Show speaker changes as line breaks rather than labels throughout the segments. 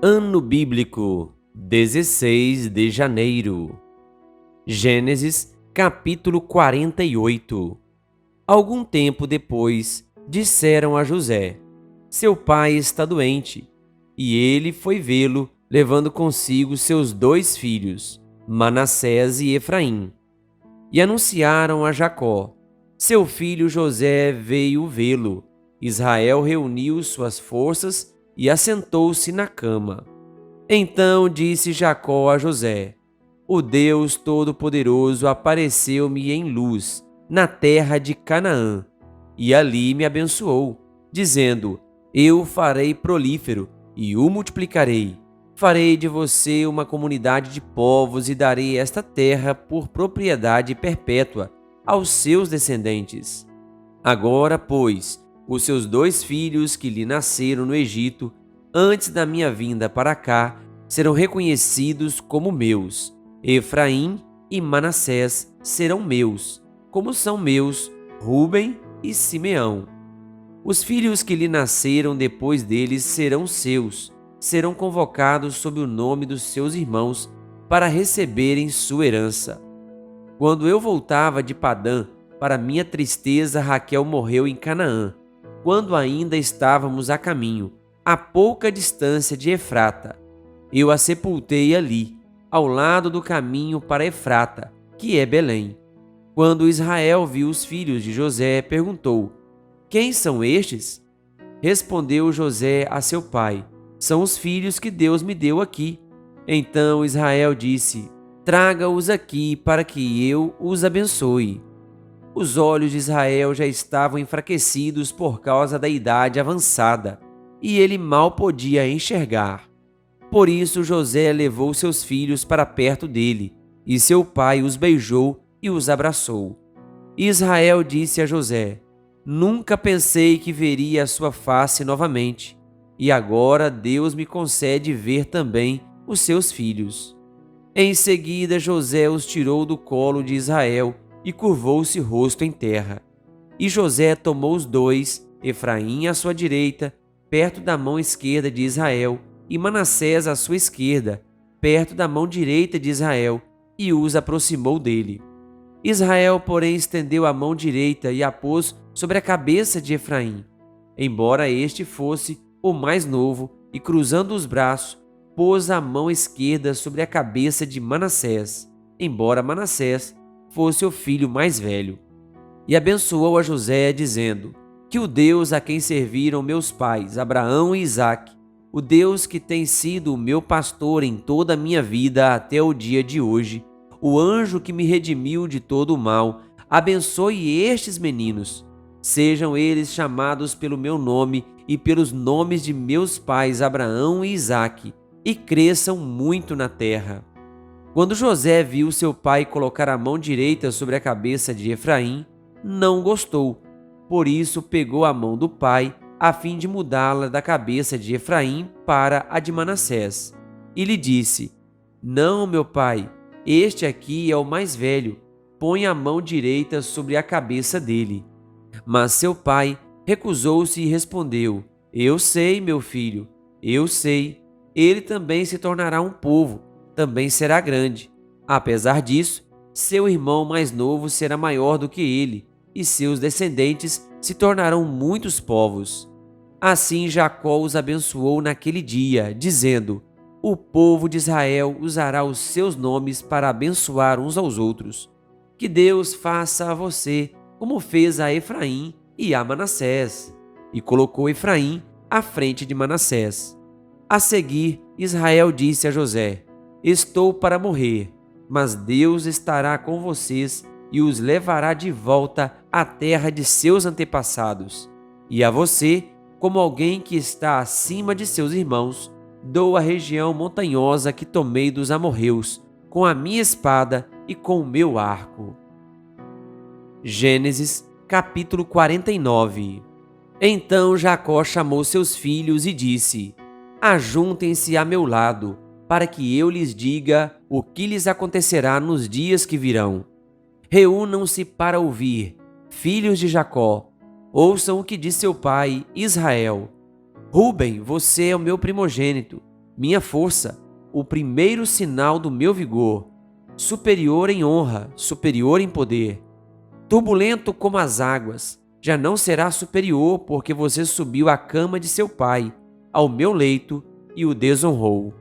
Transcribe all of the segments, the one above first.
Ano Bíblico, 16 de janeiro. Gênesis, capítulo 48. Algum tempo depois, disseram a José: seu pai está doente. E ele foi vê-lo, levando consigo seus 2 filhos, Manassés e Efraim. E anunciaram a Jacó: seu filho José veio vê-lo. Israel reuniu suas forças e assentou-se na cama. Então disse Jacó a José: o Deus Todo-Poderoso apareceu-me em luz, na terra de Canaã, e ali me abençoou, dizendo: eu o farei prolífero e o multiplicarei. Farei de você uma comunidade de povos e darei esta terra por propriedade perpétua aos seus descendentes. Agora, pois, os seus 2 filhos que lhe nasceram no Egito, antes da minha vinda para cá, serão reconhecidos como meus. Efraim e Manassés serão meus, como são meus Rúben e Simeão. Os filhos que lhe nasceram depois deles serão seus, serão convocados sob o nome dos seus irmãos para receberem sua herança. Quando eu voltava de Padã, para minha tristeza, Raquel morreu em Canaã, quando ainda estávamos a caminho, a pouca distância de Efrata. Eu a sepultei ali, ao lado do caminho para Efrata, que é Belém. Quando Israel viu os filhos de José, perguntou: quem são estes? Respondeu José a seu pai: são os filhos que Deus me deu aqui. Então Israel disse: traga-os aqui para que eu os abençoe. Os olhos de Israel já estavam enfraquecidos por causa da idade avançada, e ele mal podia enxergar. Por isso José levou seus filhos para perto dele, e seu pai os beijou e os abraçou. Israel disse a José: nunca pensei que veria a sua face novamente, e agora Deus me concede ver também os seus filhos. Em seguida José os tirou do colo de Israel e curvou-se rosto em terra. E José tomou os 2, Efraim à sua direita, perto da mão esquerda de Israel, e Manassés à sua esquerda, perto da mão direita de Israel, e os aproximou dele. Israel, porém, estendeu a mão direita e a pôs sobre a cabeça de Efraim, embora este fosse o mais novo, e cruzando os braços, pôs a mão esquerda sobre a cabeça de Manassés, embora Manassés fosse o filho mais velho. E abençoou a José, dizendo: que o Deus a quem serviram meus pais, Abraão e Isaque, o Deus que tem sido o meu pastor em toda a minha vida até o dia de hoje, o anjo que me redimiu de todo o mal, abençoe estes meninos. Sejam eles chamados pelo meu nome e pelos nomes de meus pais Abraão e Isaque, e cresçam muito na terra. Quando José viu seu pai colocar a mão direita sobre a cabeça de Efraim, não gostou. Por isso pegou a mão do pai, a fim de mudá-la da cabeça de Efraim para a de Manassés. E lhe disse: não, meu pai, este aqui é o mais velho, põe a mão direita sobre a cabeça dele. Mas seu pai recusou-se e respondeu: eu sei, meu filho, eu sei. Ele também se tornará um povo, também será grande. Apesar disso, seu irmão mais novo será maior do que ele, e seus descendentes se tornarão muitos povos. Assim Jacó os abençoou naquele dia, dizendo: o povo de Israel usará os seus nomes para abençoar uns aos outros. Que Deus faça a você como fez a Efraim e a Manassés. E colocou Efraim à frente de Manassés. A seguir, Israel disse a José: estou para morrer, mas Deus estará com vocês e os levará de volta à terra de seus antepassados. E a você, como alguém que está acima de seus irmãos, dou a região montanhosa que tomei dos amorreus, com a minha espada e com o meu arco. Gênesis, capítulo 49. Então Jacó chamou seus filhos e disse: ajuntem-se a meu lado, para que eu lhes diga o que lhes acontecerá nos dias que virão. Reúnam-se para ouvir, filhos de Jacó, ouçam o que diz seu pai, Israel. Rúben, você é o meu primogênito, minha força, o primeiro sinal do meu vigor, superior em honra, superior em poder. Turbulento como as águas, já não será superior, porque você subiu à cama de seu pai, ao meu leito, e o desonrou.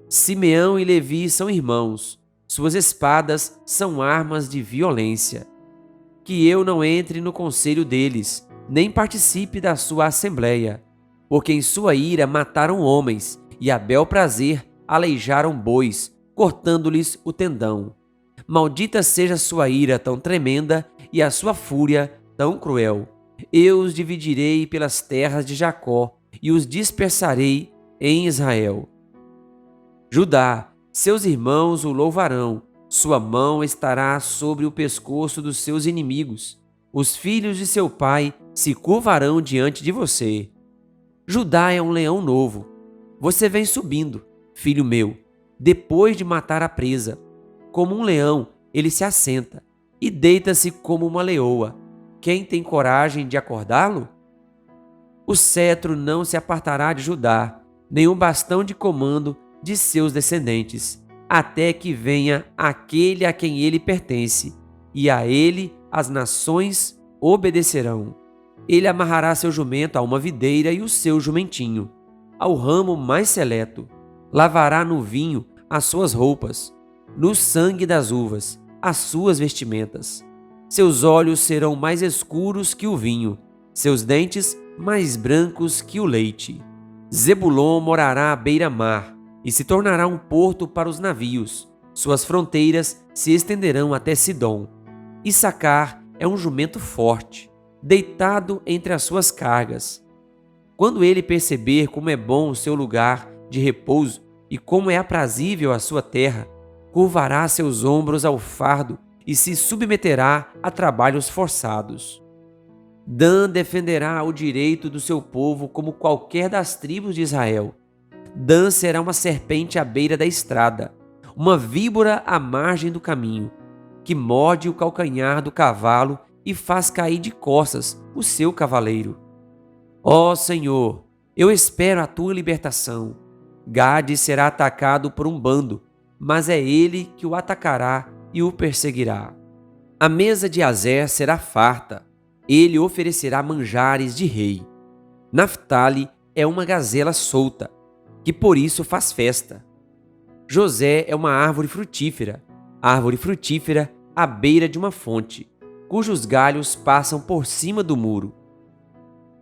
Simeão e Levi são irmãos, suas espadas são armas de violência. Que eu não entre no conselho deles, nem participe da sua assembleia, porque em sua ira mataram homens, e a bel prazer aleijaram bois, cortando-lhes o tendão. Maldita seja sua ira tão tremenda e a sua fúria tão cruel. Eu os dividirei pelas terras de Jacó e os dispersarei em Israel. Judá, seus irmãos o louvarão, sua mão estará sobre o pescoço dos seus inimigos. Os filhos de seu pai se curvarão diante de você. Judá é um leão novo. Você vem subindo, filho meu, depois de matar a presa. Como um leão, ele se assenta e deita-se como uma leoa. Quem tem coragem de acordá-lo? O cetro não se apartará de Judá, nem o bastão de comando de seus descendentes, até que venha aquele a quem ele pertence, e a ele as nações obedecerão. Ele amarrará seu jumento a uma videira e o seu jumentinho ao ramo mais seleto. Lavará no vinho as suas roupas, no sangue das uvas as suas vestimentas. Seus olhos serão mais escuros que o vinho, seus dentes mais brancos que o leite. Zebulon morará à beira-mar e se tornará um porto para os navios. Suas fronteiras se estenderão até Sidom. Issacar é um jumento forte, deitado entre as suas cargas. Quando ele perceber como é bom o seu lugar de repouso e como é aprazível a sua terra, curvará seus ombros ao fardo e se submeterá a trabalhos forçados. Dan defenderá o direito do seu povo como qualquer das tribos de Israel. Dan será uma serpente à beira da estrada, uma víbora à margem do caminho, que morde o calcanhar do cavalo e faz cair de costas o seu cavaleiro. Ó Senhor, eu espero a tua libertação. Gade será atacado por um bando, mas é ele que o atacará e o perseguirá. A mesa de Azer será farta, ele oferecerá manjares de rei. Naftali é uma gazela solta, que por isso faz festa. José é uma árvore frutífera à beira de uma fonte, cujos galhos passam por cima do muro.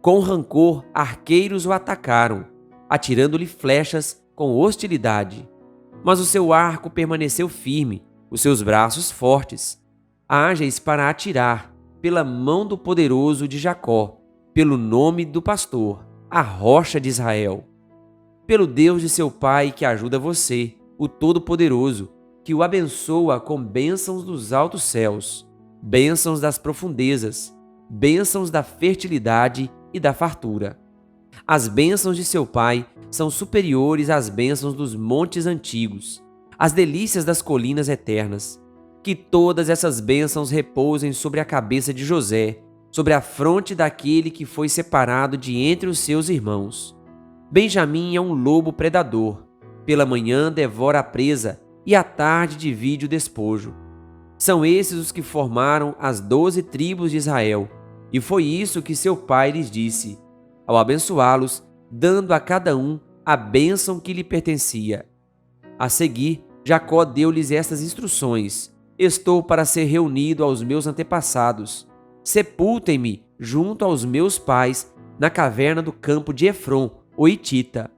Com rancor, arqueiros o atacaram, atirando-lhe flechas com hostilidade. Mas o seu arco permaneceu firme, os seus braços fortes, ágeis para atirar, pela mão do poderoso de Jacó, pelo nome do pastor, a rocha de Israel. Pelo Deus de seu pai que ajuda você, o Todo-Poderoso, que o abençoa com bênçãos dos altos céus, bênçãos das profundezas, bênçãos da fertilidade e da fartura. As bênçãos de seu pai são superiores às bênçãos dos montes antigos, às delícias das colinas eternas. Que todas essas bênçãos repousem sobre a cabeça de José, sobre a fronte daquele que foi separado de entre os seus irmãos. Benjamim é um lobo predador. Pela manhã devora a presa e à tarde divide o despojo. São esses os que formaram as 12 tribos de Israel, e foi isso que seu pai lhes disse, ao abençoá-los, dando a cada um a bênção que lhe pertencia. A seguir, Jacó deu-lhes estas instruções: Estou para ser reunido aos meus antepassados. Sepultem-me junto aos meus pais na caverna do campo de Efron, o Hitita,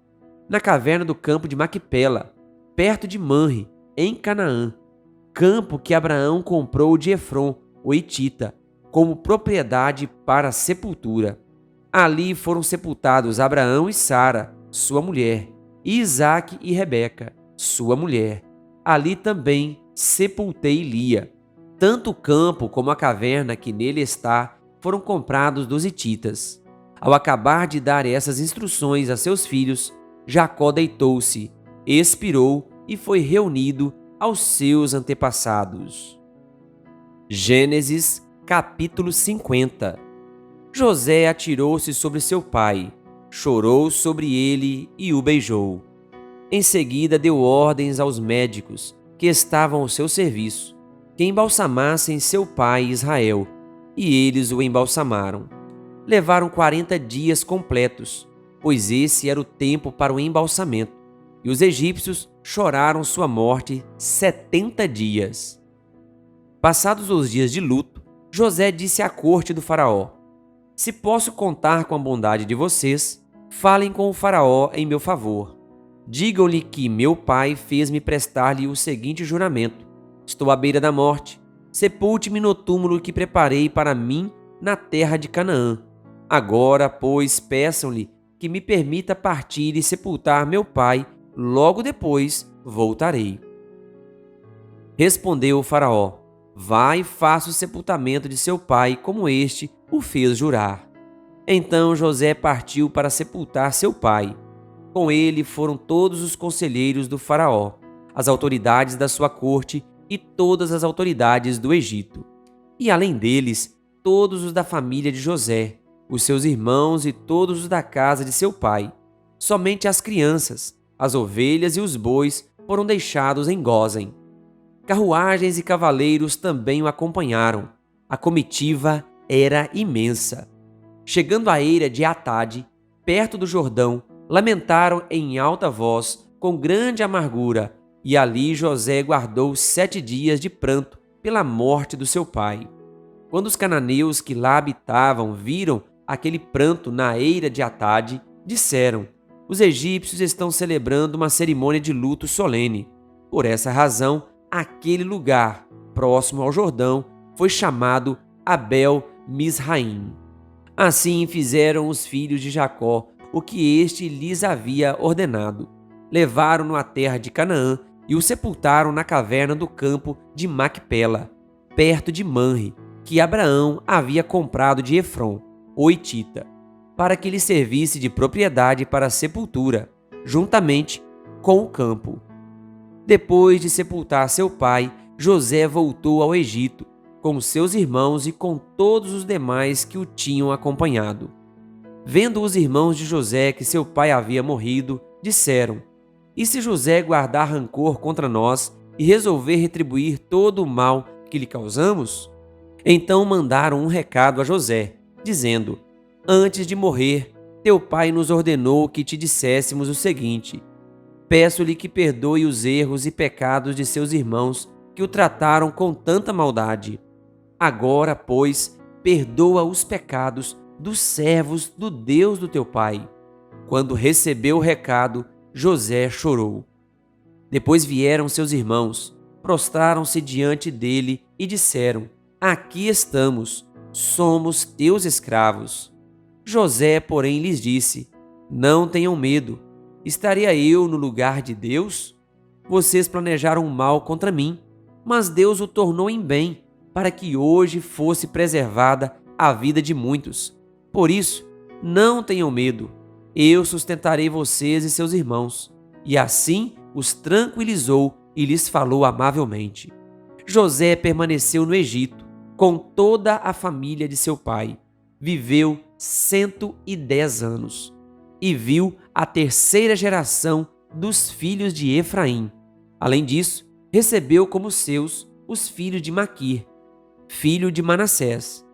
na caverna do campo de Maquipela, perto de Manre, em Canaã, campo que Abraão comprou de Efron, o Hitita, como propriedade para a sepultura. Ali foram sepultados Abraão e Sara, sua mulher, e Isaque e Rebeca, sua mulher. Ali também sepultei Lia. Tanto o campo como a caverna que nele está foram comprados dos hititas. Ao acabar de dar essas instruções a seus filhos, Jacó deitou-se, expirou e foi reunido aos seus antepassados. Gênesis capítulo 50. José atirou-se sobre seu pai, chorou sobre ele e o beijou. Em seguida, deu ordens aos médicos que estavam ao seu serviço, que embalsamassem seu pai Israel, e eles o embalsamaram. Levaram 40 dias completos, pois esse era o tempo para o embalsamento, e os egípcios choraram sua morte 70 dias. Passados os dias de luto, José disse à corte do faraó: Se posso contar com a bondade de vocês, falem com o faraó em meu favor. Digam-lhe que meu pai fez-me prestar-lhe o seguinte juramento: Estou à beira da morte. Sepulte-me no túmulo que preparei para mim na terra de Canaã. Agora, pois, peçam-lhe que me permita partir e sepultar meu pai. Logo depois voltarei. Respondeu o faraó: Vá e faça o sepultamento de seu pai, como este o fez jurar. Então José partiu para sepultar seu pai. Com ele foram todos os conselheiros do faraó, as autoridades da sua corte e todas as autoridades do Egito. E além deles, todos os da família de José, os seus irmãos e todos os da casa de seu pai. Somente as crianças, as ovelhas e os bois foram deixados em Gósen. Carruagens e cavaleiros também o acompanharam. A comitiva era imensa. Chegando à eira de Atade, perto do Jordão, lamentaram em alta voz, com grande amargura, e ali José guardou 7 dias de pranto pela morte do seu pai. Quando os cananeus que lá habitavam viram aquele pranto na eira de Atade, disseram: Os egípcios estão celebrando uma cerimônia de luto solene. Por essa razão, aquele lugar, próximo ao Jordão, foi chamado Abel-Misraim. Assim fizeram os filhos de Jacó o que este lhes havia ordenado. Levaram-no à terra de Canaã e o sepultaram na caverna do campo de Macpela, perto de Manre, que Abraão havia comprado de Efron, o hitita, para que lhe servisse de propriedade para a sepultura, juntamente com o campo. Depois de sepultar seu pai, José voltou ao Egito, com seus irmãos e com todos os demais que o tinham acompanhado. Vendo os irmãos de José que seu pai havia morrido, disseram: E se José guardar rancor contra nós e resolver retribuir todo o mal que lhe causamos? Então mandaram um recado a José, dizendo: Antes de morrer, teu pai nos ordenou que te disséssemos o seguinte: Peço-lhe que perdoe os erros e pecados de seus irmãos que o trataram com tanta maldade. Agora, pois, perdoa os pecados dos servos do Deus do teu pai. Quando recebeu o recado, José chorou. Depois vieram seus irmãos, prostraram-se diante dele e disseram: Aqui estamos, somos teus escravos. José, porém, lhes disse: Não tenham medo. Estaria eu no lugar de Deus? Vocês planejaram um mal contra mim, mas Deus o tornou em bem, para que hoje fosse preservada a vida de muitos. Por isso, não tenham medo. Eu sustentarei vocês e seus irmãos. E assim os tranquilizou e lhes falou amavelmente. José permaneceu no Egito, com toda a família de seu pai. Viveu 110 anos. E viu a terceira geração dos filhos de Efraim. Além disso, recebeu como seus os filhos de Maquir, filho de Manassés.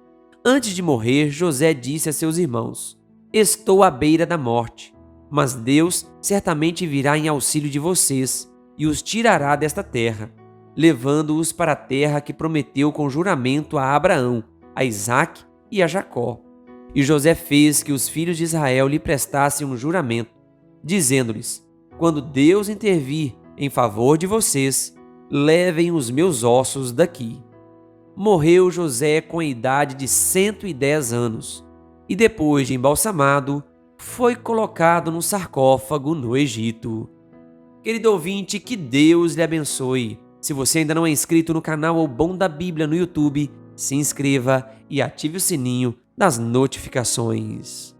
Antes de morrer, José disse a seus irmãos: Estou à beira da morte, mas Deus certamente virá em auxílio de vocês e os tirará desta terra, levando-os para a terra que prometeu com juramento a Abraão, a Isaque e a Jacó. E José fez que os filhos de Israel lhe prestassem um juramento, dizendo-lhes: Quando Deus intervir em favor de vocês, levem os meus ossos daqui. Morreu José com a idade de 110 anos, e depois de embalsamado, foi colocado num sarcófago no Egito. Querido ouvinte, que Deus lhe abençoe. Se você ainda não é inscrito no canal O Bom da Bíblia no YouTube, se inscreva e ative o sininho das notificações.